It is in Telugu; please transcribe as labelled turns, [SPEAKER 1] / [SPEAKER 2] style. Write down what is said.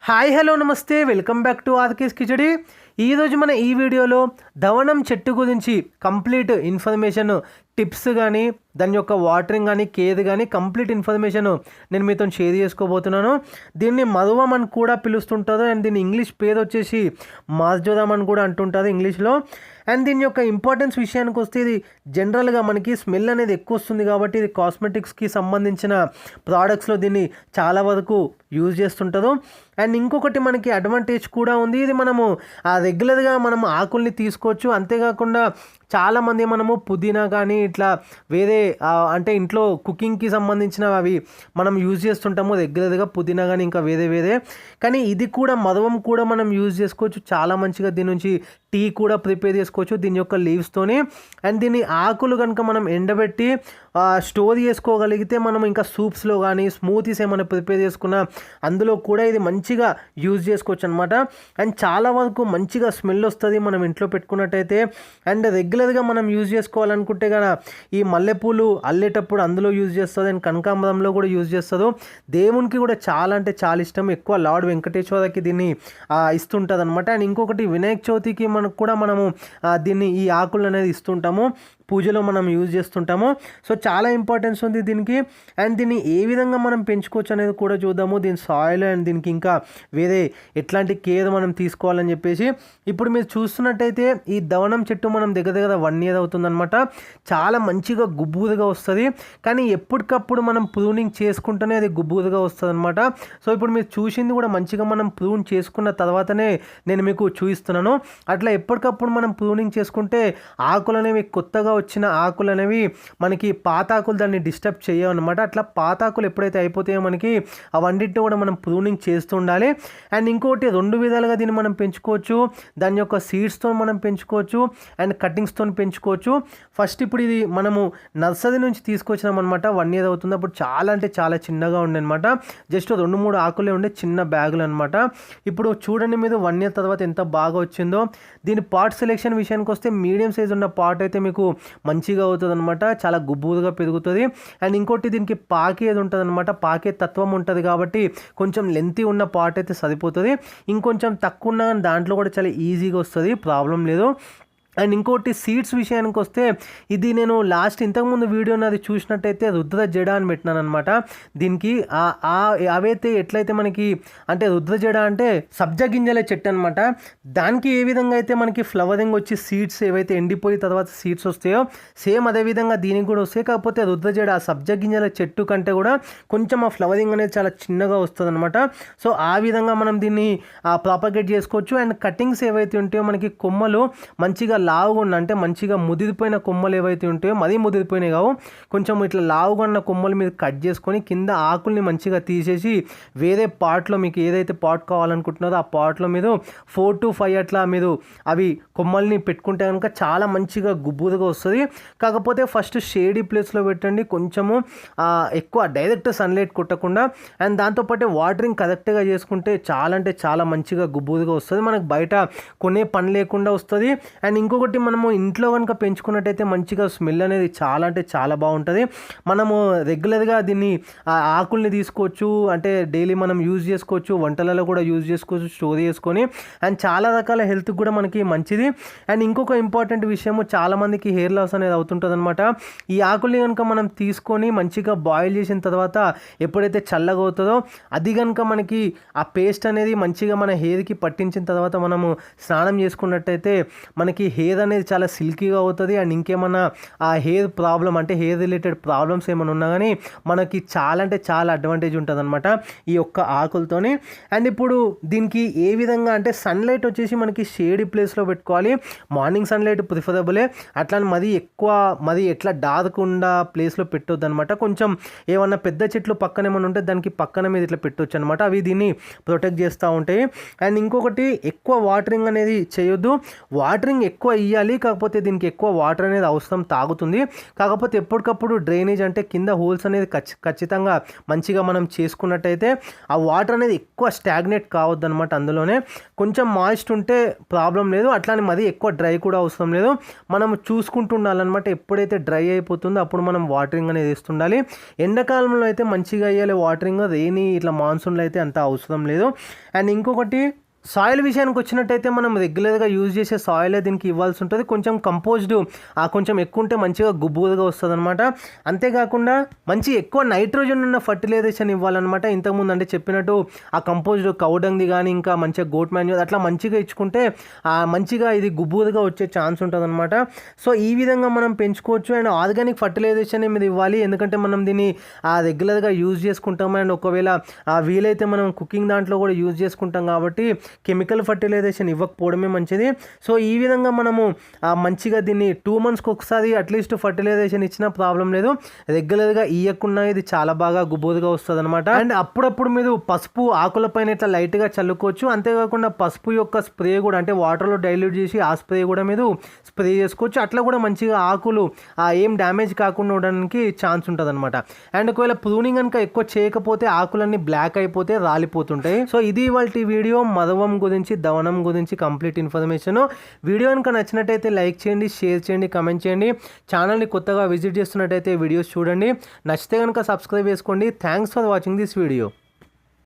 [SPEAKER 1] హాయ్ హలో నమస్తే welcome back to RK's khichdi. ఈరోజు మన ఈ వీడియోలో దవనం చెట్టు గురించి కంప్లీట్ ఇన్ఫర్మేషన్, టిప్స్ కానీ దాని యొక్క వాటరింగ్ కానీ కేర్ కానీ కంప్లీట్ ఇన్ఫర్మేషన్ నేను మీతో షేర్ చేసుకోబోతున్నాను. దీన్ని మధువం అని కూడా పిలుస్తుంటారు అండ్ దీని ఇంగ్లీష్ పేరు వచ్చేసి మార్జోరామ్ అని కూడా అంటుంటారు ఇంగ్లీష్లో. అండ్ దీని యొక్క ఇంపార్టెన్స్ విషయానికి వస్తే ఇది జనరల్గా మనకి స్మెల్ అనేది ఎక్కువ వస్తుంది కాబట్టి ఇది కాస్మెటిక్స్కి సంబంధించిన ప్రోడక్ట్స్లో దీన్ని చాలా వరకు యూజ్ చేస్తుంటారు. అండ్ ఇంకొకటి మనకి అడ్వాంటేజ్ కూడా ఉంది, ఇది మనము రెగ్యులర్గా మనం ఆకుల్ని తీసుకోవచ్చు. అంతేకాకుండా చాలామంది మనము పుదీనా కానీ ఇట్లా వేరే అంటే ఇంట్లో కుకింగ్కి సంబంధించిన అవి మనం యూజ్ చేస్తుంటాము రెగ్యులర్గా, పుదీనా కానీ ఇంకా వేరే కానీ ఇది కూడా మధువం కూడా మనం యూజ్ చేసుకోవచ్చు. చాలా మంచిగా దీని నుంచి టీ కూడా ప్రిపేర్ చేసుకోవచ్చు దీని యొక్క లీవ్స్తోని. అండ్ దీని ఆకులు కనుక మనం ఎండబెట్టి స్టోర్ చేసుకోగలిగితే మనం ఇంకా సూప్స్లో కానీ స్మూతీస్ ఏమైనా ప్రిపేర్ చేసుకున్నా అందులో కూడా ఇది మంచిగా యూజ్ చేసుకోవచ్చు అనమాట. అండ్ చాలా వరకు మంచిగా స్మెల్ వస్తుంది మనం ఇంట్లో పెట్టుకున్నట్టయితే. అండ్ రెగ్యులర్గా మనం యూజ్ చేసుకోవాలనుకుంటే కదా ఈ మల్లెపూలు అల్లేటప్పుడు అందులో యూజ్ చేస్తుంది అండ్ కనకాంబరంలో కూడా యూజ్ చేస్తుంది. దేవునికి కూడా చాలా అంటే చాలా ఇష్టం, ఎక్కువ లార్డ్ వెంకటేశ్వరకి దీన్ని ఇస్తుంటుంది అనమాట. అండ్ ఇంకొకటి వినాయక చవితికి మనకు కూడా మనము దీన్ని ఈ ఆకులు అనేది ఇస్తుంటాము, పూజలో మనం యూజ్ చేస్తుంటాము. సో చాలా ఇంపార్టెన్స్ ఉంది దీనికి. అండ్ దీన్ని ఏ విధంగా మనం పెంచుకోవచ్చు అనేది కూడా చూద్దాము, దీని సాయిల్ అండ్ దీనికి ఇంకా వేరే ఎట్లాంటి కేర్ మనం తీసుకోవాలని చెప్పేసి. ఇప్పుడు మీరు చూస్తున్నట్టయితే ఈ దవనం చెట్టు మనం దగ్గర 1 year అవుతుందన్నమాట. చాలా మంచిగా గుబ్బూరుగా వస్తుంది, కానీ ఎప్పటికప్పుడు మనం ప్రూనింగ్ చేసుకుంటేనే అది గుబ్బూరుగా వస్తుంది అనమాట. సో ఇప్పుడు మీరు చూసింది కూడా మంచిగా మనం ప్రూన్ చేసుకున్న తర్వాతనే నేను మీకు చూపిస్తున్నాను. అట్లా ఎప్పటికప్పుడు మనం ప్రూనింగ్ చేసుకుంటే ఆకులు అనేవి కొత్తగా వచ్చిన ఆకులు అనేవి మనకి పాతాకులు దాన్ని డిస్టర్బ్ చేయవన్నమాట. అట్లా పాతాకులు ఎప్పుడైతే అయిపోతాయో మనకి అవన్నిటిని కూడా మనం ప్రూనింగ్ చేస్తూ ఉండాలి. అండ్ ఇంకోటి 2 విధాలుగా దీన్ని మనం పెంచుకోవచ్చు. దాని యొక్క సీడ్స్తో మనం పెంచుకోవచ్చు అండ్ కటింగ్స్తో పెంచుకోవచ్చు. ఫస్ట్ ఇప్పుడు ఇది మనము నర్సరీ నుంచి తీసుకొచ్చినాం అనమాట. 1 year అవుతుంది. అప్పుడు చాలా అంటే చాలా చిన్నగా ఉండే అనమాట, జస్ట్ 2-3 ఆకులే ఉండే చిన్న బ్యాగులు అనమాట. ఇప్పుడు చూడండి మీరు 1 year తర్వాత ఎంత బాగా వచ్చిందో. దీని పాట్ సెలెక్షన్ విషయానికి వస్తే మీడియం సైజ్ ఉన్న పాట్ అయితే మీకు మంచిగా అవుతుంది అనమాట, చాలా గుబ్బుగా పెరుగుతుంది. అండ్ ఇంకోటి దీనికి పాకేది ఉంటుంది అనమాట, పాకే తత్వం ఉంటుంది కాబట్టి కొంచెం లెంతీ ఉన్న పాట్ అయితే సరిపోతుంది. ఇంకొంచెం తక్కువ ఉన్న దాంట్లో కూడా చాలా ఈజీగా వస్తుంది, ప్రాబ్లం లేదు. అండ్ ఇంకోటి సీడ్స్ విషయానికి వస్తే ఇది నేను లాస్ట్ ఇంతకుముందు వీడియో నాది చూసినట్టయితే రుద్ర జడ అని పెట్టినాను అనమాట. దీనికి అవైతే ఎట్లయితే మనకి అంటే రుద్ర జడ అంటే సబ్జా గింజల చెట్టు అనమాట. దానికి ఏ విధంగా అయితే మనకి ఫ్లవరింగ్ వచ్చి సీడ్స్ ఏవైతే ఎండిపోయి తర్వాత సీడ్స్ వస్తాయో సేమ్ అదే విధంగా దీనికి కూడా వస్తాయి. కాకపోతే రుద్ర జడ ఆ సబ్జా గింజల చెట్టు కంటే కూడా కొంచెం ఆ ఫ్లవరింగ్ అనేది చాలా చిన్నగా వస్తుంది అనమాట. సో ఆ విధంగా మనం దీన్ని ప్రాపగేట్ చేసుకోవచ్చు. అండ్ కటింగ్స్ ఏవైతే ఉంటాయో మనకి కొమ్మలు మంచిగా లావుగా ఉన్న అంటే మంచిగా ముదిరిపోయిన కొమ్మలు ఏవైతే ఉంటాయో, మరీ ముదిరిపోయినాయి కావు, కొంచెం ఇట్లా లావుగా ఉన్న కొమ్మలు మీద కట్ చేసుకొని కింద ఆకుల్ని మంచిగా తీసేసి వేరే పాట్లో మీకు ఏదైతే పాట్ కావాలనుకుంటున్నారో ఆ పాట్లో మీరు 4 to 5 అట్లా మీరు అవి కొమ్మల్ని పెట్టుకుంటే కనుక చాలా మంచిగా గుబ్బురుగా వస్తుంది. కాకపోతే ఫస్ట్ షేడీ ప్లేస్లో పెట్టండి, కొంచెము ఎక్కువ డైరెక్ట్ సన్లైట్ కొట్టకుండా. అండ్ దాంతోపాటు వాటరింగ్ కరెక్ట్గా చేసుకుంటే చాలా అంటే చాలా మంచిగా గుబ్బురుగా వస్తుంది, మనకు బయట కొనే పని లేకుండా వస్తుంది. అండ్ ఇంకొకటి మనము ఇంట్లో కనుక పెంచుకున్నట్టయితే మంచిగా స్మెల్ అనేది చాలా అంటే చాలా బాగుంటుంది. మనము రెగ్యులర్గా దీన్ని ఆకుల్ని తీసుకోవచ్చు, అంటే డైలీ మనం యూజ్ చేసుకోవచ్చు, వంటలలో కూడా యూజ్ చేసుకోవచ్చు స్టోర్ చేసుకొని. అండ్ చాలా రకాల హెల్త్కి కూడా మనకి మంచిది. అండ్ ఇంకొక ఇంపార్టెంట్ విషయము, చాలామందికి హెయిర్ లాస్ అనేది అవుతుంటుంది అనమాట. ఈ ఆకుల్ని కనుక మనం తీసుకొని మంచిగా బాయిల్ చేసిన తర్వాత ఎప్పుడైతే చల్లగా అవుతుందో అది కనుక మనకి ఆ పేస్ట్ అనేది మంచిగా మన హెయిర్కి పట్టించిన తర్వాత మనము స్నానం చేసుకున్నట్టయితే మనకి హెయిర్ అనేది చాలా సిల్కీగా అవుతుంది. అండ్ ఇంకేమన్నా ఆ హెయిర్ ప్రాబ్లం అంటే హెయిర్ రిలేటెడ్ ప్రాబ్లమ్స్ ఏమైనా ఉన్నా కానీ మనకి చాలా అంటే చాలా అడ్వాంటేజ్ ఉంటుంది అనమాట ఈ యొక్క ఆకులతోని. అండ్ ఇప్పుడు దీనికి ఏ విధంగా అంటే సన్లైట్ వచ్చేసి మనకి షేడీ ప్లేస్లో పెట్టుకోవాలి. మార్నింగ్ సన్లైట్ ప్రిఫరబులే, అట్లా మరి ఎట్లా డార్క్ ఉన్న ప్లేస్లో పెట్టొద్దు అనమాట. కొంచెం ఏమన్నా పెద్ద చెట్లు పక్కన ఏమైనా ఉంటే దానికి పక్కన మీద ఇట్లా పెట్టొచ్చు అనమాట, అవి దీన్ని ప్రొటెక్ట్ చేస్తూ ఉంటాయి. అండ్ ఇంకొకటి ఎక్కువ వాటరింగ్ అనేది చేయొద్దు. వాటరింగ్ ఎక్కువ ఇవ్వాలి, కాకపోతే దీనికి ఎక్కువ వాటర్ అనేది అవసరం తాగుతుంది. కాకపోతే ఎప్పటికప్పుడు డ్రైనేజ్ అంటే కింద హోల్స్ అనేది ఖచ్చితంగా మంచిగా మనం చేసుకున్నట్టయితే ఆ వాటర్ అనేది ఎక్కువ స్టాగ్నేట్ కావద్దు అనమాట. అందులోనే కొంచెం మాయిస్ట్ ఉంటే ప్రాబ్లం లేదు, అట్లానే మరీ ఎక్కువ డ్రై కూడా అవసరం లేదు. మనం చూసుకుంటూ ఉండాలన్నమాట. ఎప్పుడైతే డ్రై అయిపోతుందో అప్పుడు మనం వాటరింగ్ అనేది వేస్తుండాలి. ఎండాకాలంలో అయితే మంచిగా అయ్యాలి వాటరింగ్, రెయినీ ఇట్లా మాన్సూన్లో అయితే అంత అవసరం లేదు. అండ్ ఇంకొకటి సాయిల్ విషయానికి వచ్చినట్టయితే మనం రెగ్యులర్గా యూజ్ చేసే సాయిలే దీనికి ఇవ్వాల్సి ఉంటుంది. కొంచెం కంపోజ్డ్ కొంచెం ఎక్కువ ఉంటే మంచిగా గుబ్బుగా వస్తుంది అనమాట. అంతేకాకుండా మంచి ఎక్కువ నైట్రోజన్ ఉన్న ఫర్టిలైజేషన్ ఇవ్వాలన్నమాట. ఇంతకుముందు అంటే చెప్పినట్టు ఆ కంపోజ్డ్ కౌడంగి కానీ ఇంకా మంచిగా గోట్ మాన్యూర్ అట్లా మంచిగా ఇచ్చుకుంటే మంచిగా ఇది గుబ్బుగా వచ్చే ఛాన్స్ ఉంటుంది అనమాట. సో ఈ విధంగా మనం పెంచుకోవచ్చు. అండ్ ఆర్గానిక్ ఫర్టిలైజేషన్ మీద ఇవ్వాలి, ఎందుకంటే మనం దీన్ని రెగ్యులర్గా యూజ్ చేసుకుంటాం. అండ్ ఒకవేళ వీలైతే మనం కుకింగ్ దాంట్లో కూడా యూజ్ చేసుకుంటాం కాబట్టి కెమికల్ ఫర్టిలైజేషన్ ఇవ్వకపోవడమే మంచిది. సో ఈ విధంగా మనము మంచిగా దీన్ని 2 monthsకి ఒకసారి అట్లీస్ట్ ఫర్టిలైజేషన్ ఇచ్చినా ప్రాబ్లం లేదు. రెగ్యులర్గా ఇవ్వకుండా ఇది చాలా బాగా గుబోదుగా వస్తుంది అనమాట. అండ్ అప్పుడప్పుడు మీరు పసుపు ఆకులపైన ఇట్లా లైట్గా చల్లుకోవచ్చు. అంతేకాకుండా పసుపు యొక్క స్ప్రే కూడా అంటే వాటర్లో డైల్యూట్ చేసి ఆ స్ప్రే కూడా మీరు స్ప్రే చేసుకోవచ్చు. అట్లా కూడా మంచిగా ఆకులు ఏం డ్యామేజ్ కాకుండా ఉండడానికి ఛాన్స్ ఉంటుంది అనమాట. అండ్ ఒకవేళ ప్రూనింగ్ కనుక ఎక్కువ చేయకపోతే ఆకులన్నీ బ్లాక్ అయిపోతే రాలిపోతుంటాయి. సో ఇది ఇవాళ వీడియో మదవం గురించి, దవనం గురించి కంప్లీట్ ఇన్ఫర్మేషన్. వీడియో కనుక నచ్చినట్టయితే లైక్ చేయండి, షేర్ చేయండి, కమెంట్ చేయండి. ఛానల్ని కొత్తగా విజిట్ చేస్తున్నట్టయితే వీడియోస్ చూడండి. నచ్చితే కనుక సబ్స్క్రైబ్ చేసుకోండి. Thanks for watching this video.